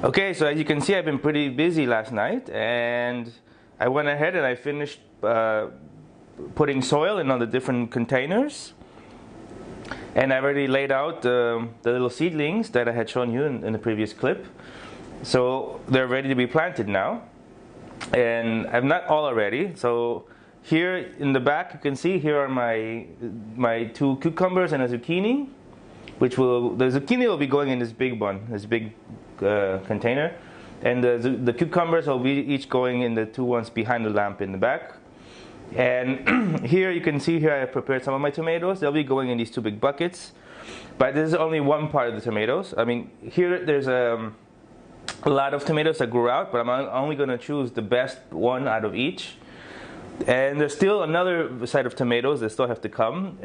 Okay, so as you can see, I've been pretty busy last night, and I went ahead and I finished putting soil in all the different containers, and I've already laid out the little seedlings that I had shown you in the previous clip. So they're ready to be planted now, and I'm not all already. So here in the back, you can see here are my two cucumbers and a zucchini, the zucchini will be going in this big one, this big container, and the cucumbers will be each going in the two ones behind the lamp in the back. And here you can see here I prepared some of my tomatoes. They'll be going in these two big buckets, but this is only one part of the tomatoes. I mean, here there's a lot of tomatoes that grew out, but I'm only going to choose the best one out of each. And there's still another set of tomatoes that still have to come,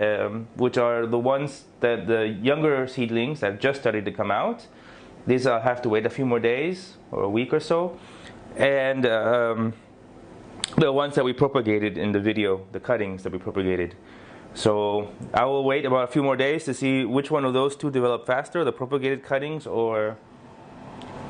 which are the ones that the younger seedlings that just started to come out. These I'll have to wait a few more days or a week or so. And the ones that we propagated in the video, the cuttings that we propagated. So I will wait about a few more days to see which one of those two develop faster, the propagated cuttings or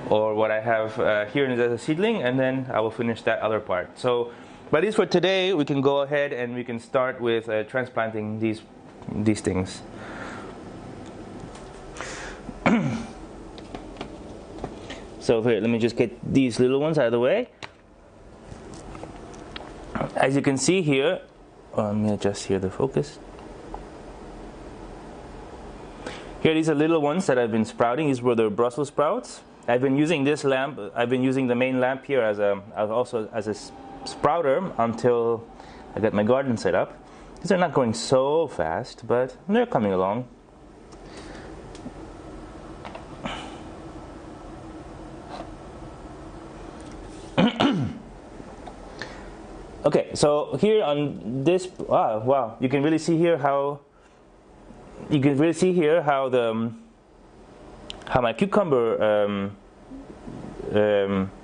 what I have here as a seedling, and then I will finish that other part. So, but at least for today, we can go ahead and we can start with transplanting these things. So here, let me just get these little ones out of the way. As you can see here, let me adjust here the focus. Here, these are little ones that I've been sprouting. These were the Brussels sprouts. I've been using this lamp. I've been using the main lamp here as a sprouter until I got my garden set up. These are not going so fast, but they're coming along. Okay, so here on this, wow, you can really see here how my cucumber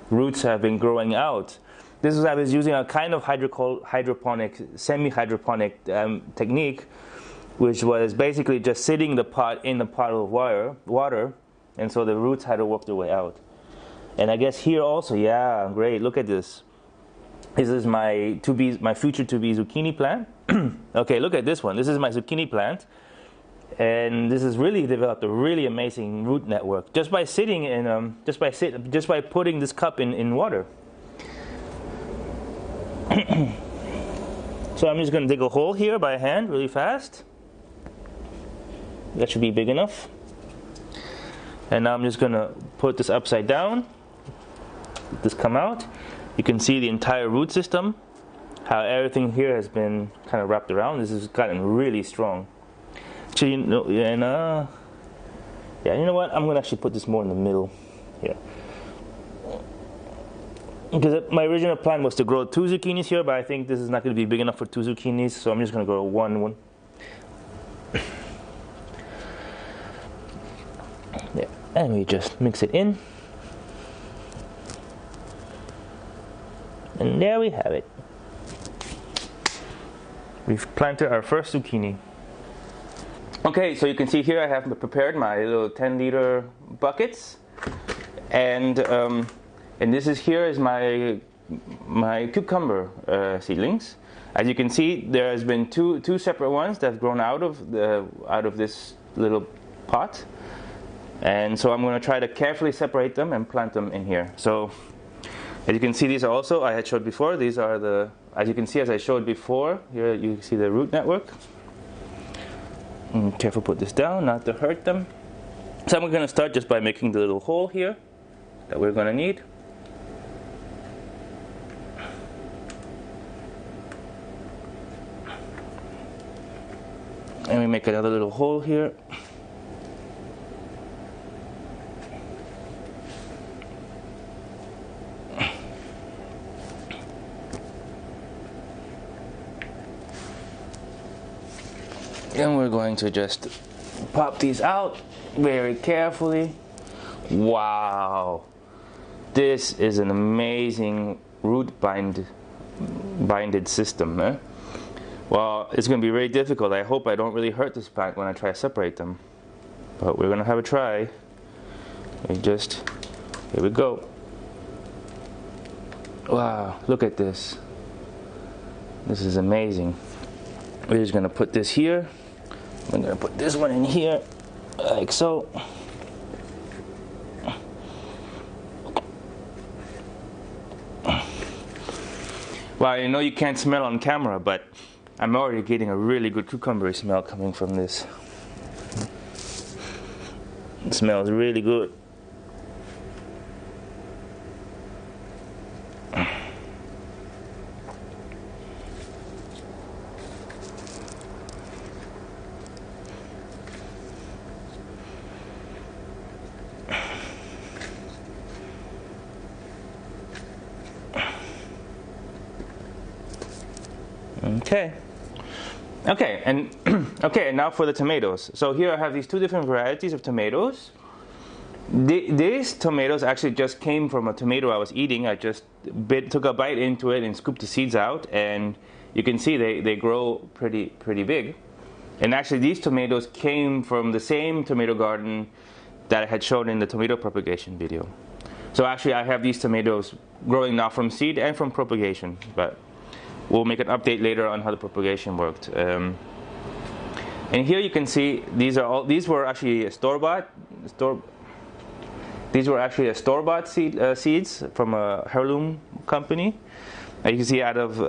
roots have been growing out. This is I was using a kind of hydroponic, semi-hydroponic technique, which was basically just sitting the pot in a pot of water, and so the roots had to work their way out. And I guess here also, yeah, great. Look at this. This is my future to-be zucchini plant. Okay, look at this one. This is my zucchini plant, and this has really developed a really amazing root network just by sitting in just by putting this cup in water. So I'm just going to dig a hole here by hand really fast. That should be big enough. And now I'm just going to put this upside down. Let this come out. You can see the entire root system, how everything here has been kind of wrapped around. This has gotten really strong. Actually, you know what? I'm going to actually put this more in the middle here. Because my original plan was to grow 2 zucchinis here, but I think this is not going to be big enough for 2 zucchinis, so I'm just going to grow one. Yeah, and we just mix it in. And there we have it. We've planted our first zucchini. Okay, so you can see here I have prepared my little 10-liter buckets, and this is my cucumber seedlings. As you can see, there has been two separate ones that have grown out of this little pot, and so I'm going to try to carefully separate them and plant them in here. So as you can see, these are also, I had showed before, these are as you can see, as I showed before, here you see the root network. And careful, put this down, not to hurt them. So I'm going to start just by making the little hole here that we're going to need. And we make another little hole here. And we're going to just pop these out very carefully. Wow, this is an amazing root binded system. Well, it's going to be very difficult. I hope I don't really hurt this plant when I try to separate them, but we're going to have a try. We just Here we go. Wow, look at this. This is amazing. We're just gonna put this here. I'm gonna put this one in here, like so. Well, I know you can't smell on camera, but I'm already getting a really good cucumber smell coming from this. It smells really good. Okay, and and now for the tomatoes. So here I have these two different varieties of tomatoes. These tomatoes actually just came from a tomato I was eating. I just took a bite into it and scooped the seeds out, and you can see they grow pretty big. And actually these tomatoes came from the same tomato garden that I had shown in the tomato propagation video. So actually I have these tomatoes growing now from seed and from propagation, but we'll make an update later on how the propagation worked. And here you can see these were actually store-bought seeds from a heirloom company. You can see out of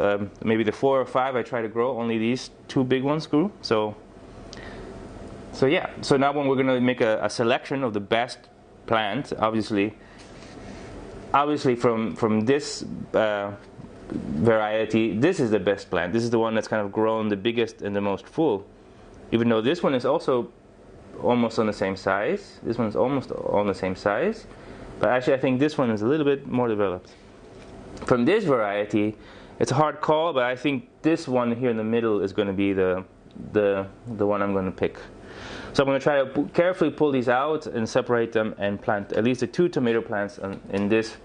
maybe the 4 or 5 I tried to grow, only these 2 big ones grew. So yeah. So now when we're going to make a selection of the best plants, obviously from this variety, this is the best plant. This is the one that's kind of grown the biggest and the most full. Even though this one is also almost on the same size. This one's almost on the same size. But actually I think this one is a little bit more developed. From this variety, it's a hard call, but I think this one here in the middle is going to be the one I'm going to pick. So I'm going to try to carefully pull these out and separate them and plant at least the 2 tomato plants in this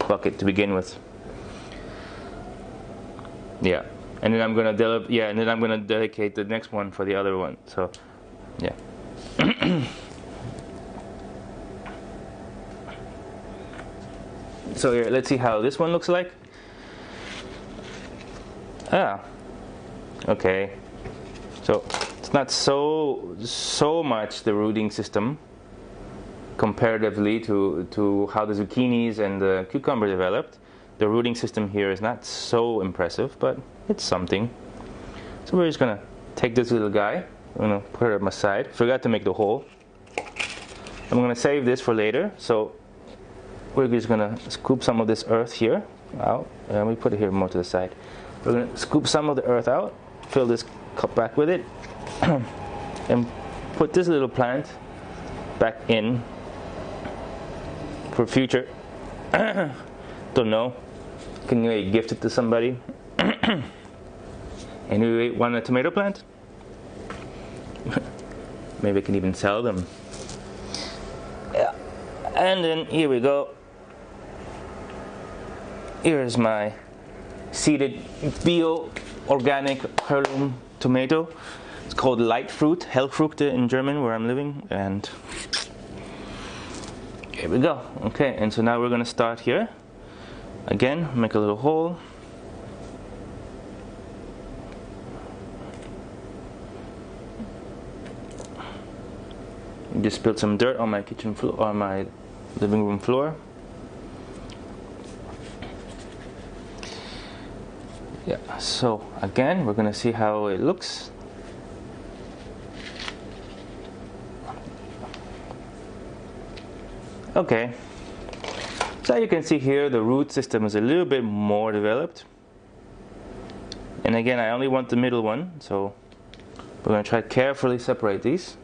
bucket to begin with. Yeah, and then I'm gonna dedicate the next one for the other one. So, yeah. So here, let's see how this one looks like. Ah, okay. So it's not so much the rooting system comparatively to how the zucchinis and the cucumber developed. The rooting system here is not so impressive, but it's something. So we're just gonna take this little guy. I'm gonna put it on my side. Forgot to make the hole. I'm gonna save this for later. So we're just gonna scoop some of this earth here out, and we put it here more to the side. We're gonna scoop some of the earth out, fill this cup back with it, and put this little plant back in for future. Don't know. Can you gift it to somebody? Anyway, want a tomato plant? Maybe I can even sell them. Yeah. And then here we go. Here's my seeded bio organic heirloom tomato. It's called light fruit, Hellfrüchte in German, where I'm living. And here we go. Okay, and so now we're gonna start here. Again, make a little hole. Just spilled some dirt on my kitchen floor, on my living room floor. Yeah, so again, we're gonna see how it looks. Okay. So you can see here the root system is a little bit more developed. And again, I only want the middle one, so we're going to try to carefully separate these.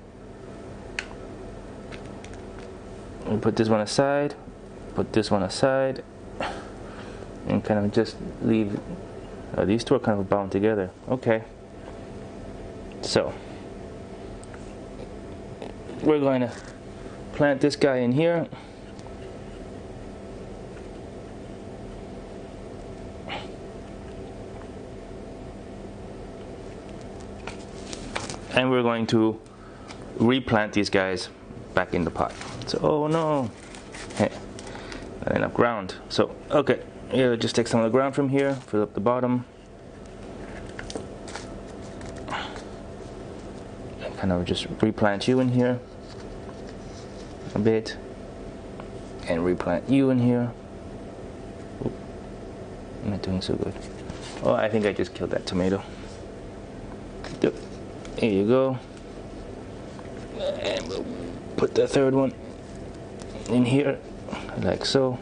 And put this one aside, put this one aside, and kind of just leave, these two are kind of bound together. Okay. So, we're going to plant this guy in here. And we're going to replant these guys back in the pot. So, oh no. Hey. Not enough ground. So, okay, here, just take some of the ground from here, fill up the bottom. And kind of just replant you in here a bit. And replant you in here. Oop, I'm not doing so good. Oh, I think I just killed that tomato. Here you go. And we'll put the third one in here, like so.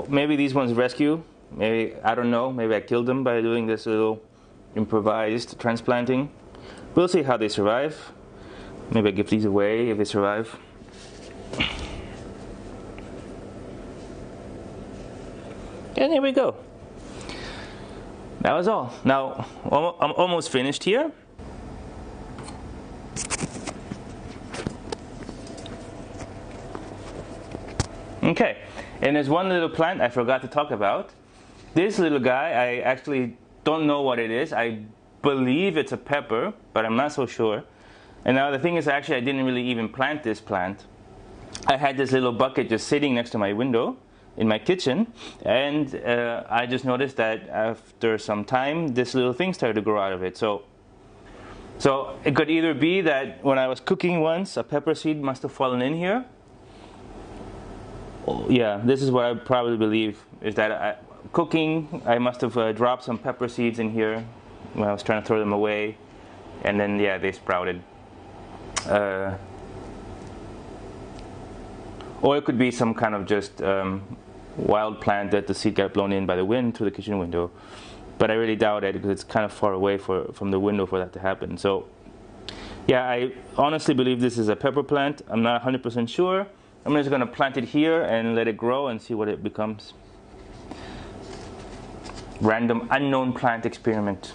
Maybe these ones rescue. Maybe, I don't know, maybe I killed them by doing this little improvised transplanting. We'll see how they survive. Maybe I give these away if they survive. And here we go. That was all. Now, I'm almost finished here. Okay, and there's one little plant I forgot to talk about. This little guy, I actually don't know what it is. I believe it's a pepper, but I'm not so sure. And now the thing is, actually, I didn't really even plant this plant. I had this little bucket just sitting next to my window in my kitchen, and I just noticed that after some time, this little thing started to grow out of it. So it could either be that when I was cooking once, a pepper seed must have fallen in here. Yeah, this is what I probably believe, is that cooking, I must have dropped some pepper seeds in here when I was trying to throw them away, and then, yeah, they sprouted. Or it could be some kind of just wild plant that the seed got blown in by the wind through the kitchen window. But I really doubt it, because it's kind of far away from the window for that to happen. So, yeah, I honestly believe this is a pepper plant. I'm not 100% sure. I'm just going to plant it here and let it grow and see what it becomes. Random unknown plant experiment.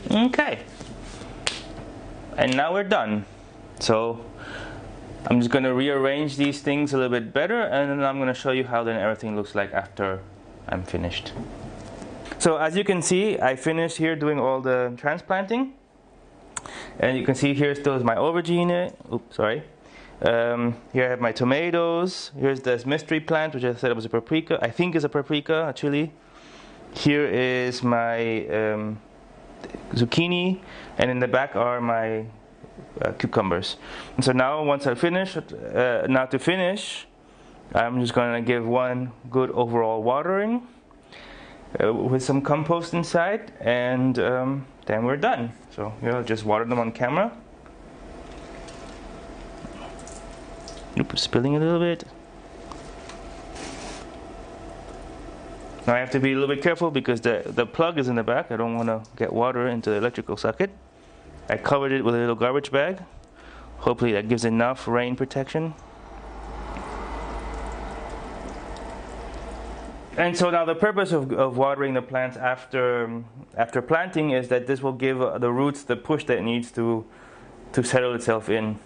Okay, and now we're done. So I'm just going to rearrange these things a little bit better, and then I'm going to show you how then everything looks like after I'm finished. So as you can see, I finished here doing all the transplanting, and you can see here still is my aubergine. Oops, sorry. Here I have my tomatoes. Here's this mystery plant, which I said was a paprika. I think is a paprika, a chili. Here is my zucchini, and in the back are my cucumbers. And so now, once I finish, to finish, I'm just going to give one good overall watering with some compost inside, and then we're done. So here, I'll just water them on camera. Oops, spilling a little bit. Now I have to be a little bit careful because the plug is in the back. I don't want to get water into the electrical socket. I covered it with a little garbage bag. Hopefully that gives enough rain protection. And so now the purpose of watering the plants after planting is that this will give the roots the push that it needs to settle itself in.